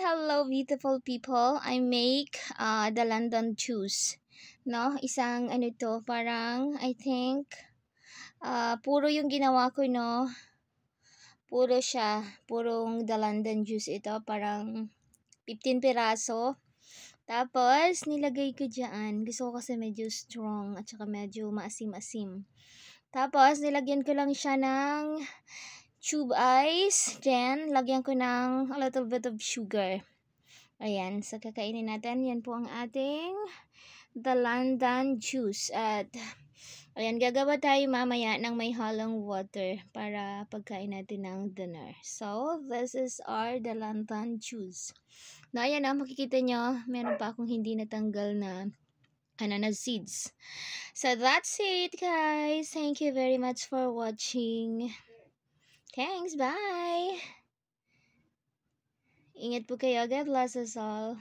hello beautiful people. I make the London juice. No, isang ano to, parang I think puro yung ginawa ko, no. Puro siya, purong the London juice ito, parang 15 piraso. Tapos nilagay ko diyan. Gusto ko kasi medyo strong at saka medyo maasim-asim. Tapos nilagyan ko lang siya ng tube ice. Then lagyan ko ng a little bit of sugar. Ayan, so kakainin natin. Yan po ang ating the London juice. At ayan, gagawa tayo mamaya ng may halong water para pagkain natin ng dinner. So, this is our the London juice. Na ayan na, makikita nyo, meron pa akong hindi natanggal na seeds. So, that's it guys. Thank you very much for watching. Thanks, bye! Ingat po kayo. God bless us all.